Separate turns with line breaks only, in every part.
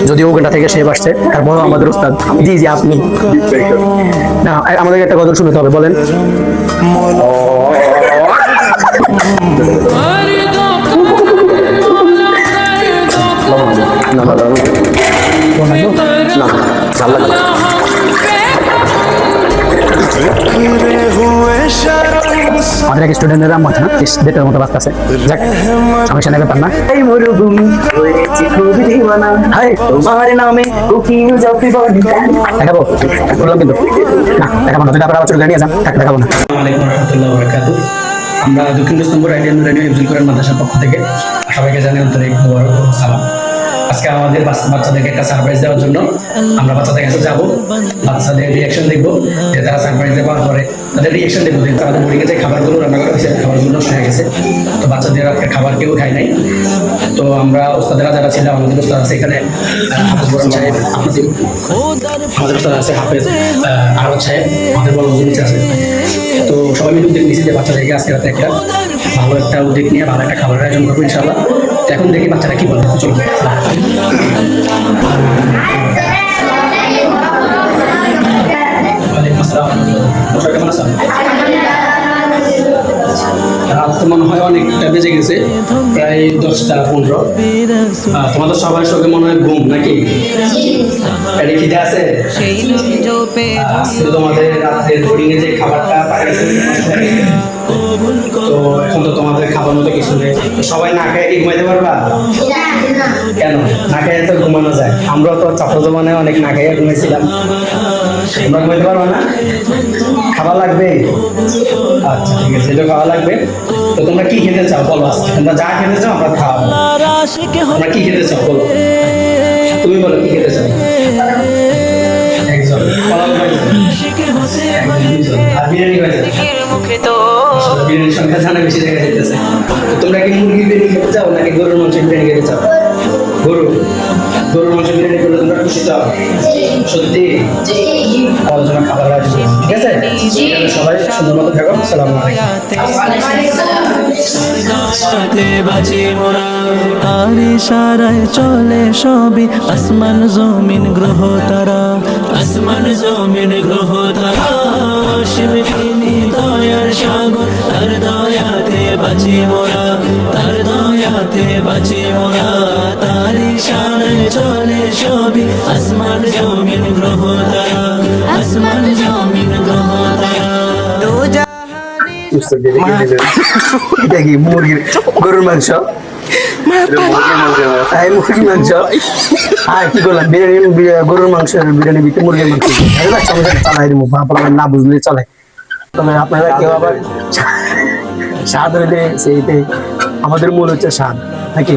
যদিও ওখানটা থেকে সে আসছে, তারপরও আমাদের উস্তাদ। জি জি আপনি না, আমাদের একটা গজল শুনতে হবে, বলেন। আমাদের এক স্টুডেন্টের আম্মা আছে না, বেতের মতো বাচ্চা আছে, যাক সমস্যা নেই, ব্যাপার না। এই মরুভূমি হয়েছে খুবই দিওয়ানা, হায় তোমার নামে কুকিং জপি বডি দেখাবো, বললাম কিন্তু না দেখাবো না, যদি আপনারা আবার চলে নিয়ে যান দেখাবো না। আসসালামু আলাইকুম ওয়া রাহমাতুল্লাহি ওয়া বারাকাতুহু। আমরা দক্ষিণ ডিসেম্বর আইডিয়াল নুরানি ইফজুল কোরআন মাদ্রাসার পক্ষ থেকে সবাইকে জানাই আন্তরিক মোবারক ও সালাম। আজকে আমাদের বাচ্চাদেরকে একটা সারপ্রাইজ দেওয়ার জন্য আমরা বাচ্চাদের কাছে যাবো, বাচ্চাদের রিয়াকশন দেখবো, যে তারা সারপ্রাইজ দেওয়ার পরে তাদের রিয়াকশন দেখবো, যে তাদের বোর্ডিংয়ে যে খাবারগুলো রান্না করা হয়েছে খাবারগুলো নষ্ট হয়ে গেছে, তো বাচ্চাদের আজকে খাবার কেউ খায় নাই। তো আমরা ওস্তাদেরা যারা ছিলাম, আমাদের ওস্তাদ আছে এখানে হাফেজ বরণ সাহেব, আমাদের ওস্তাদ আছে হাফেজ আরব সাহেব, আমাদের বড় নিচে আছে। তো সবাই মিলে উদ্যোগ নিয়েছি যে বাচ্চাদেরকে আজকে রাতে একটা ভালো একটা উদ্যোগ নিয়ে ভালো একটা খাবার আয়োজন করবো ইনশাআল্লাহ। তো এখন দেখি বাচ্চারা কি বলে, চলো। রাত তো মনে হয় অনেকটা বেজে গেছে, প্রায় 10টা-15। তোমাদের সবার সঙ্গে মনে হয় ঘুম নাকি? খিদে আছে? আজকে তোমাদের রাত্রের বোর্ডিংয়ে যে খাবারটা পাঠাইছে, তো এখন তো তোমাদের খাবার মতো কিছু নেই, সবাই না খেয়ে কি ঘুমাইতে পারবা? কেন না খেয়ে তো ঘুমানো যায়? আমরা তো ছাত্র জমানে অনেক না খেয়ে ঘুমাইছিলাম, তোমরা ঘুমাইতে পারবা না? খাবার লাগবে? আচ্ছা ঠিক আছে, এটা খাওয়া লাগবে। তো তোমরা কি খেতে চাও বলো, আজকে তোমরা যা খেতে চাও আমরা খাওয়াবো। তোমরা কি খেতে চাও বলো, তুমি বলো কি খেতে চাও? একজন আর বিরিয়ানি খাইতে বিরিয়ানির সংখ্যা জানা বেশি দেখা যেতেছে। তোমরা কি মুরগির বিরিয়ানি খেতে চাও নাকি গরুর মাংসের বিরিয়ানি খেতে চাও? গরুর মাংসের বিরিয়ানি করলে তোমরা খুশি চাও? সত্যি আলোচনা খাবার আসবে, ঠিক আছে? সবাই সুন্দর মতো থাকো। আসসালামু
আলাইকুম। ইশারায় চলে সবই আসমান জমিন গ্রহ তারা, আসমান জমিন গ্রহ তারা, শিবখিনি দয়ার সাগর, তার দয়াতে বাঁচি মোরা, তার দয়াতে বাঁচি মোরা। তার ইশারায় চলে সবই আসমান জমিন গ্রহ তারা, আসমান জমিন গ্রহ তারা।
এটা কি মুরগির গরুর মাংস? মুরগির মাংস কি করলাম, বিরিয়ানি গরুর মাংসের বিরিয়ানি বিতে মুরগির মাংস চালাই দিব, না বুঝলে চলে। তবে আপনারা কেউ আবার স্বাদ হইলে সেইটাই আমাদের মূল হচ্ছে স্বাদ নাকি?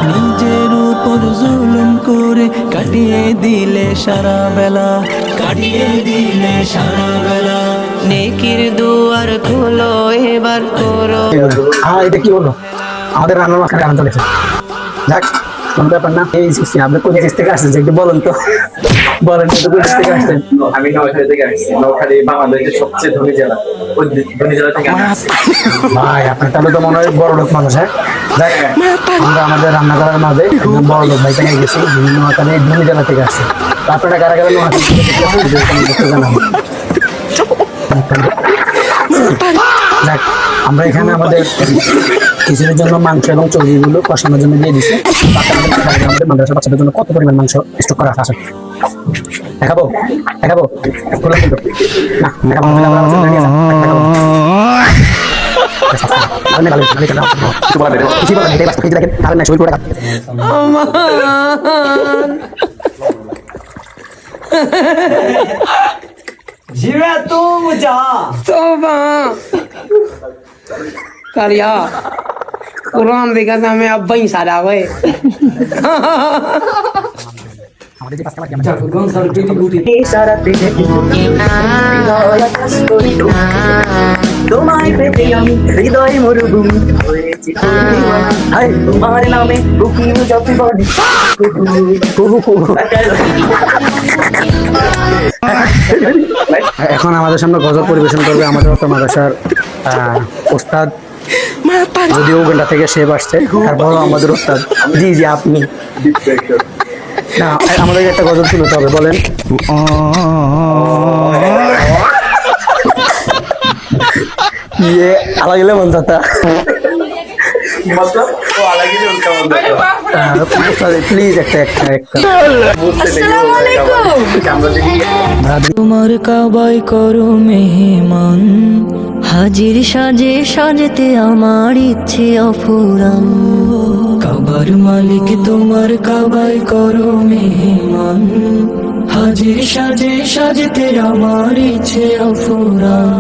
নিজের উপর জুলুম করে কাটিয়ে দিলে সারা বেলা, কাটিয়ে দিলে সারা বেলা। নেকির দুয়ার খোলো এবার করো।
এটা কি বলো, আমাদের রান্নার মাঝখানে রান্না চলেছে। যাক কোন ব্যাপার না। এই আপনি কোন দেশ থেকে আসছেন একটু বলেন তো, বলেন তো কোন দেশ থেকে আসছেন?
আমি নোয়াখালী থেকে আসছি। নোয়াখালী বাংলাদেশের সবচেয়ে ধনী জেলা, ওই ধনী জেলা থেকে আসছি।
ভাই আপনার তাহলে তো মনে হয় বড় লোক মানুষ। হ্যাঁ যাক, আমরা আমাদের রান্না করার মাঝে একদম বড় লোক ভাই পেয়ে গেছি, নোয়াখালী ধনী জেলা থেকে আসছে। আপনারা কারা কারা নোয়াখালী থেকে জানাবো। যাক আমরা এখানে আমাদের কিছুদিনের জন্য মাংস এবং চর্বিগুলো কষানোর জন্য দিয়ে দিচ্ছি। আমাদের মাদ্রাসার বাচ্চাদের জন্য কত পরিমাণ মাংস স্টক করা আছে দেখাবো, দেখাবো
करिया कुरान देखा था मैं अब वहीं सारा हुए
তোমায় পেতে আমি হৃদয় মরুভূমি হয়েছি, তোমার নামে বুকিং যত বডি। এখন আমাদের সামনে গজল পরিবেশন করবে আমাদের মাদ্রাসার ওস্তাদ যদিও উগান্ডা থেকে সে আসছে, তারপর আমাদের ওস্তাদ। জি জি আপনি না, আমাদের একটা গজল শুনতে হবে, বলেন। ये अलग ले बनता था
मतलब वो अलग ही उनका बंदा था
प्लीज একটা
আসসালামু আলাইকুম।
আমরা দেখি
তোমার কাবাই করো মেহমান, হাজির সাজে সাজতে আমার ইচ্ছে অফুরান। কাবার মালিক তোমার কাবাই করো মেহমান, হাজির সাজে সাজতে আমার ইচ্ছে অফুরান।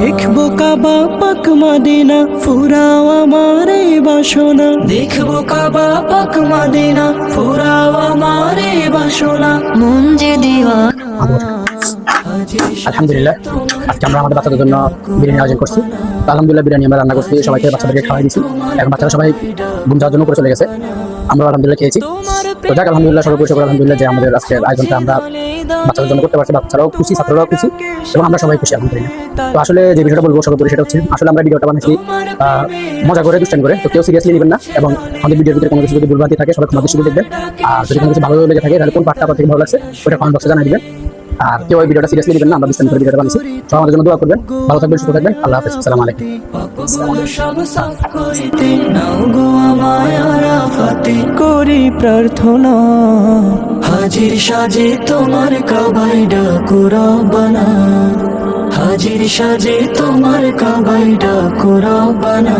দেখবো কাবা পাক মদিনা, ফুরাও আমার এই বাসনা। দেখবো কাবা পাক মদিনা, ফুরাও আমার এই বাসনা। মন যে দিওয়ানা।
আলহামদুলিল্লাহ আজকে আমরা আমাদের বাচ্চাদের জন্য বিরিয়ানি আয়োজন করছি। তো আলহামদুলিল্লাহ বিরিয়ানি আমরা রান্না করছি, সবাইকে বাচ্চাদেরকে খাওয়াই দিয়েছি। এখন বাচ্চারা সবাই ঘুম যাওয়ার জন্য করে চলে গেছে, আমরা আলহামদুলিল্লাহ খেয়েছি। তো যাক আলহামদুলিল্লাহ, সর্বোপরি শুকর আলহামদুলিল্লাহ যে আমাদের আজকের আয়োজনটা আমরা বাচ্চাদের জন্য করতে পারছি। বাচ্চারাও খুশি, ছাত্ররাও খুশি এবং আমরা সবাই খুশি আলহামদুলিল্লাহ। তো আসলে যে বিষয়টা বলবো সর্বোপরি সেটা হচ্ছে আসলে আমরা ভিডিওটা বানাচ্ছি মজা করে, দুষ্টামি করে। তো কেউ সিরিয়াসলি নেবেন না এবং আমাদের ভিডিওর ভিতরে কোনো কিছু যদি ভুলভ্রান্তি থাকে সবাই ক্ষমা দৃষ্টিতে দেখবেন। আর যদি কোনো কিছু ভালো লেগে থাকে তাহলে কোন পার্টটা আপনার থেকে ভালো লাগছে ওটা কমেন্ট বক্সে জানিয়ে দিবেন। আর কেউ ওই ভিডিওটা সিরিয়াসলি নেবেন না, আমরা দুষ্টামি করে ভিডিওটা বানিয়েছি। সবাই আমাদের জন্য দোয়া করবেন, ভালো থাকবেন, সুস্থ থাকবেন। আল্লাহ হাফেজ, আসসালামু আলাইকুম।
করি প্রার্থনা, হাজির সাজে তোমার কাবাই ডাকো রব্বানা, হাজির সাজে তোমার কাবাই ডাকো রব্বানা।